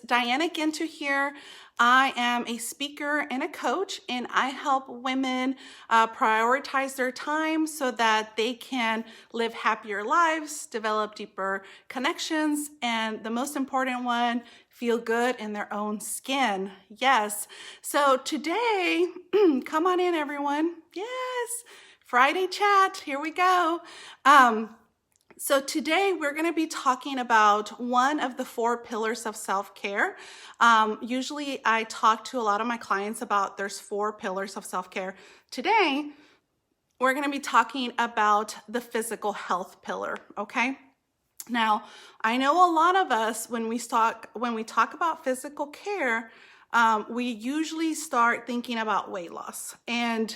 Diana Gintu here. I am a speaker and a coach, and I help women prioritize their time so that they can live happier lives, develop deeper connections, and the most important one, feel good in their own skin. Yes. So today, come on in, everyone. Yes. Friday chat. Here we go. So today we're going to be talking about one of the 4 pillars of self-care. Usually I talk to a lot of my clients about there's 4 pillars of self-care. Today we're going to be talking about the physical health pillar, okay? Now, I know a lot of us, when we talk about physical care, we usually start thinking about weight loss. And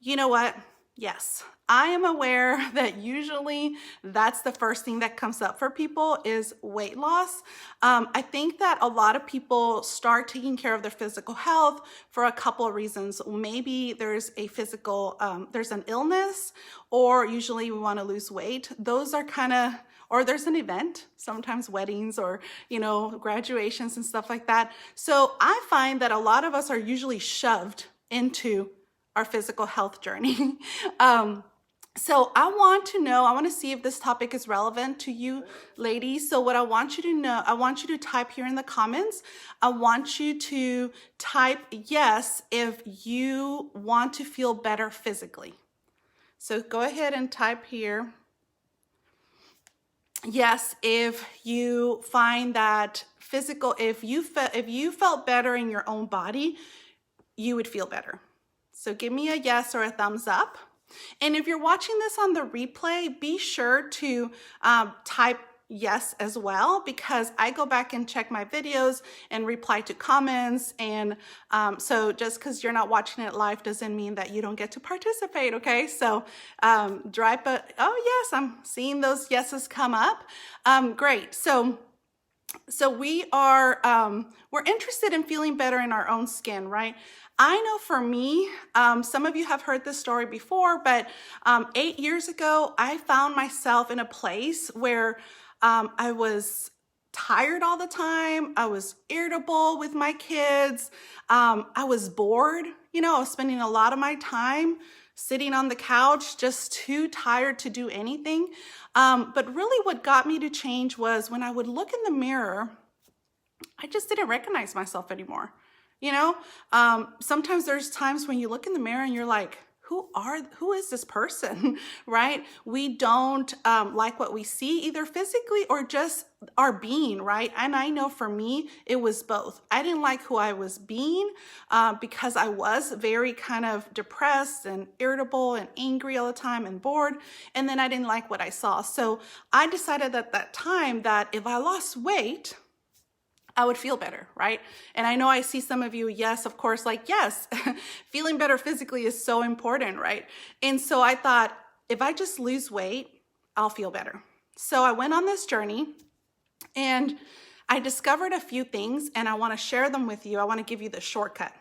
you know what? Yes, I am aware that usually that's the first thing that comes up for people is weight loss. I think that a lot of people start taking care of their physical health for a couple of reasons. Maybe there's a there's an illness, or usually we want to lose weight. Those are or there's an event, sometimes weddings or, graduations and stuff like that. So I find that a lot of us are usually shoved into our physical health journey. So I want to see if this topic is relevant to you ladies. So what I want you to know, I want you to type here in the comments. I want you to type yes if you want to feel better physically. So go ahead and type here. Yes, if you find that if you felt better in your own body, you would feel better. So give me a yes or a thumbs up. And if you're watching this on the replay, be sure to type yes as well, because I go back and check my videos and reply to comments. And so just because you're not watching it live doesn't mean that you don't get to participate, okay? So oh yes, I'm seeing those yeses come up. Great. So we are, we're interested in feeling better in our own skin, right? I know for me, some of you have heard this story before, but 8 years ago, I found myself in a place where I was tired all the time. I was irritable with my kids. I was bored. I was spending a lot of my time sitting on the couch, just too tired to do anything. But really what got me to change was when I would look in the mirror, I just didn't recognize myself anymore. Sometimes there's times when you look in the mirror and you're like, who is this person, right? We don't like what we see either physically or just our being, right? And I know for me, it was both. I didn't like who I was being because I was very kind of depressed and irritable and angry all the time and bored. And then I didn't like what I saw. So I decided at that time that if I lost weight, I would feel better, right? And I know I see some of you, yes, of course, like, yes, feeling better physically is so important, right? And so I thought, if I just lose weight, I'll feel better. So I went on this journey and I discovered a few things and I want to share them with you. I want to give you the shortcut.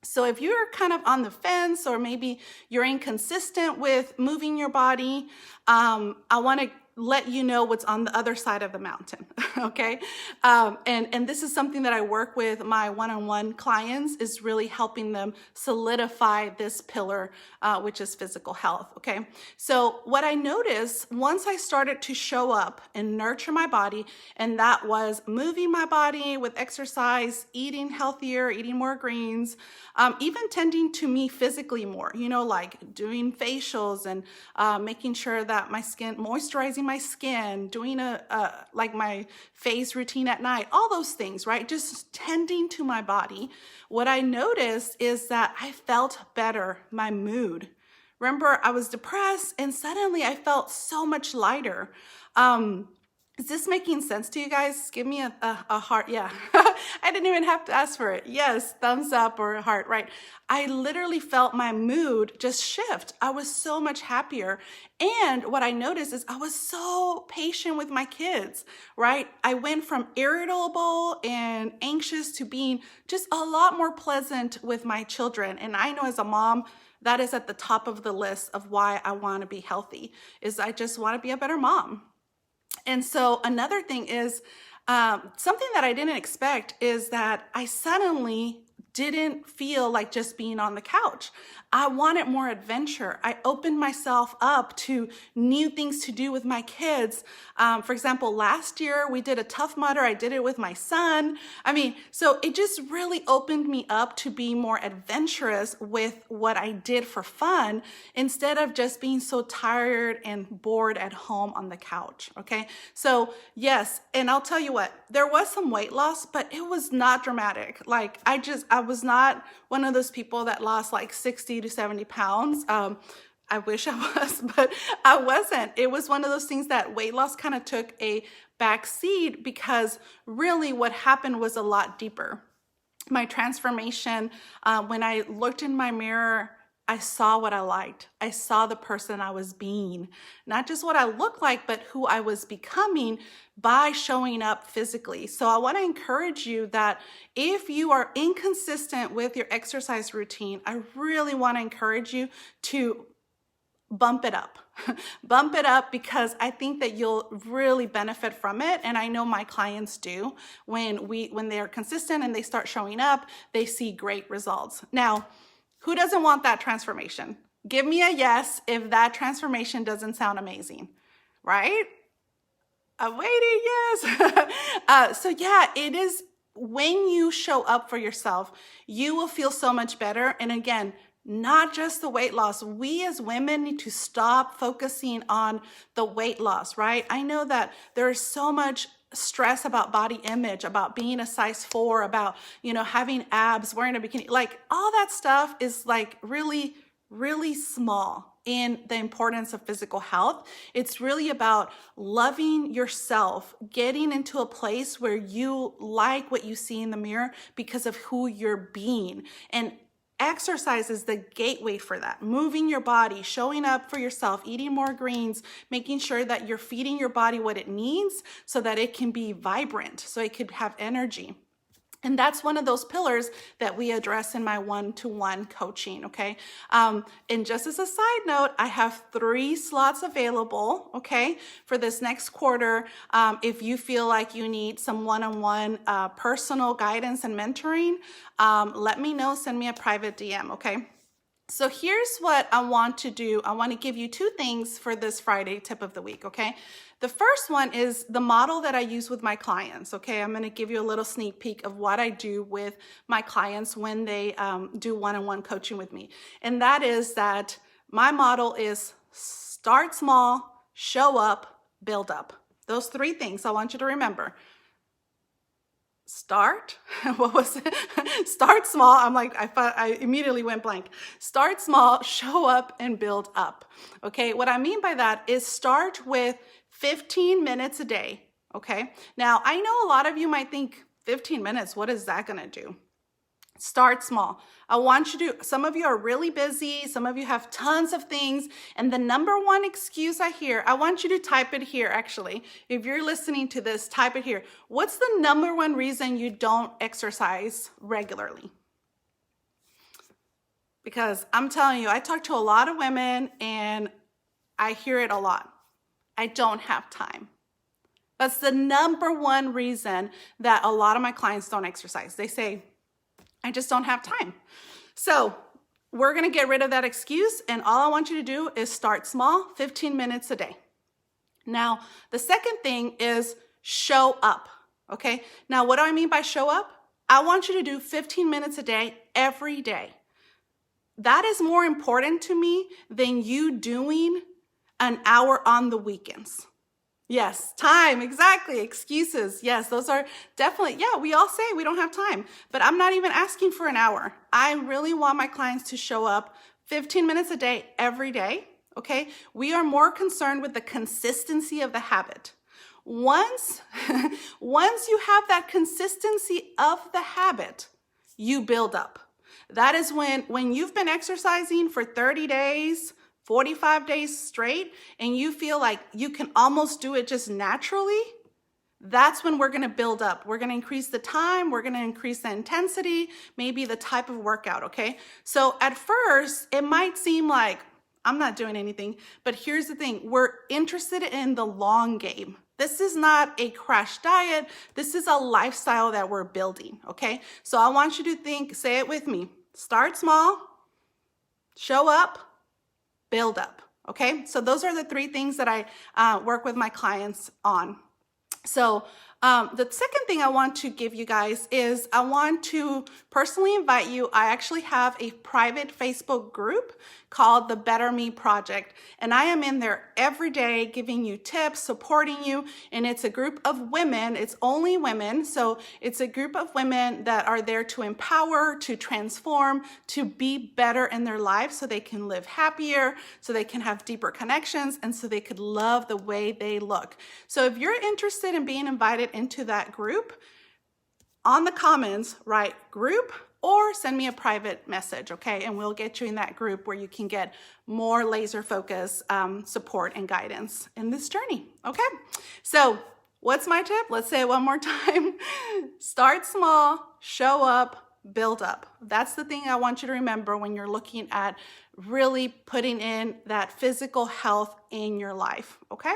So if you're kind of on the fence or maybe you're inconsistent with moving your body, I want to let you know what's on the other side of the mountain, okay? And this is something that I work with my one-on-one clients, is really helping them solidify this pillar, which is physical health, okay? So what I noticed once I started to show up and nurture my body, and that was moving my body with exercise, eating healthier, eating more greens, even tending to me physically more, like doing facials and making sure that my skin, moisturizing my skin, doing like my face routine at night, all those things, right? Just tending to my body. What I noticed is that I felt better, my mood. Remember, I was depressed and suddenly I felt so much lighter. Is this making sense to you guys? Give me a heart. Yeah, I didn't even have to ask for it. Yes, thumbs up or a heart, right? I literally felt my mood just shift. I was so much happier. And what I noticed is I was so patient with my kids, right? I went from irritable and anxious to being just a lot more pleasant with my children. And I know as a mom, that is at the top of the list of why I want to be healthy, is I just want to be a better mom. And so another thing is Something that I didn't expect is that I suddenly didn't feel like just being on the couch. I wanted more adventure. I opened myself up to new things to do with my kids. For example, last year we did a Tough Mudder. I did it with my son. So it just really opened me up to be more adventurous with what I did for fun instead of just being so tired and bored at home on the couch. Okay. So yes, and I'll tell you what, there was some weight loss, but it was not dramatic. Like I was not one of those people that lost like 60 to 70 pounds. I wish I was, but I wasn't. It was one of those things that weight loss kind of took a back seat because really what happened was a lot deeper. My transformation, when I looked in my mirror, I saw what I liked. I saw the person I was being, not just what I looked like, but who I was becoming by showing up physically. So I want to encourage you that if you are inconsistent with your exercise routine, I really want to encourage you to bump it up. Bump it up because I think that you'll really benefit from it. And I know my clients do. When they're consistent and they start showing up, they see great results. Now, who doesn't want that transformation? Give me a yes if that transformation doesn't sound amazing, right? I'm waiting, yes. So yeah, it is when you show up for yourself, you will feel so much better. And again, not just the weight loss. We as women need to stop focusing on the weight loss, right? I know that there is so much stress about body image, about being a size 4, about, having abs, wearing a bikini, like all that stuff is like really, really small in the importance of physical health. It's really about loving yourself, getting into a place where you like what you see in the mirror because of who you're being. And exercise is the gateway for that. Moving your body, showing up for yourself, eating more greens, making sure that you're feeding your body what it needs so that it can be vibrant, so it could have energy. And that's one of those pillars that we address in my one-to-one coaching, okay? And just as a side note, I have 3 slots available, okay, for this next quarter. If you feel like you need some one-on-one personal guidance and mentoring, let me know, send me a private DM, okay? So here's what I want to do. I want to give you 2 things for this Friday tip of the week, okay? The first one is the model that I use with my clients, okay? I'm going to give you a little sneak peek of what I do with my clients when they do one-on-one coaching with me. And that is that my model is start small, show up, build up. Those 3 things I want you to remember. Start, what was it? Start small. I'm like, I immediately went blank. Start small, show up, and build up. Okay, what I mean by that is start with 15 minutes a day. Okay, now I know a lot of you might think 15 minutes, what is that gonna do? Start small. I want you to, some of you are really busy, some of you have tons of things, and the number one excuse I hear, I want you to type it here actually. If you're listening to this, type it here. What's the number one reason you don't exercise regularly? Because I'm telling you, I talk to a lot of women and I hear it a lot. I don't have time. That's the number one reason that a lot of my clients don't exercise. They say, I just don't have time. So we're gonna get rid of that excuse, and all I want you to do is start small, 15 minutes a day. Now, the second thing is show up, okay? Now, what do I mean by show up? I want you to do 15 minutes a day, every day. That is more important to me than you doing an hour on the weekends. Yes, time, exactly, excuses. Yes, those are definitely, yeah, we all say we don't have time, but I'm not even asking for an hour. I really want my clients to show up 15 minutes a day, every day, okay? We are more concerned with the consistency of the habit. Once you have that consistency of the habit, you build up. That is when you've been exercising for 30 days, 45 days straight, and you feel like you can almost do it just naturally, that's when we're gonna build up. We're gonna increase the time, we're gonna increase the intensity, maybe the type of workout, okay? So at first, it might seem like I'm not doing anything, but here's the thing, we're interested in the long game. This is not a crash diet. This is a lifestyle that we're building, okay? So I want you to think, say it with me. Start small, show up, build up, okay? So those are the 3 things that I work with my clients on. So the second thing I want to give you guys is I want to personally invite you. I actually have a private Facebook group called the Better Me Project, and I am in there every day giving you tips, supporting you, and it's a group of women. It's only women, so it's a group of women that are there to empower, to transform, to be better in their lives so they can live happier, so they can have deeper connections, and so they could love the way they look. So if you're interested in being invited into that group, on the comments, write group or send me a private message, okay? And we'll get you in that group where you can get more laser focus support and guidance in this journey, okay? So what's my tip? Let's say it one more time. Start small, show up, build up. That's the thing I want you to remember when you're looking at really putting in that physical health in your life, okay?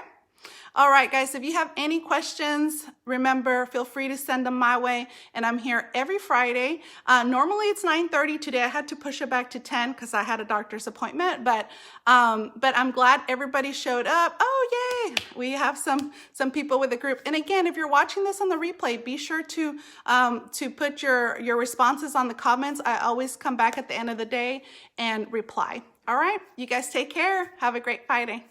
All right, guys, if you have any questions, remember, feel free to send them my way. And I'm here every Friday. Normally it's 9:30. Today I had to push it back to 10 because I had a doctor's appointment. But I'm glad everybody showed up. Oh, yay! We have some people with the group. And again, if you're watching this on the replay, be sure to put your responses on the comments. I always come back at the end of the day and reply. All right, you guys take care. Have a great Friday.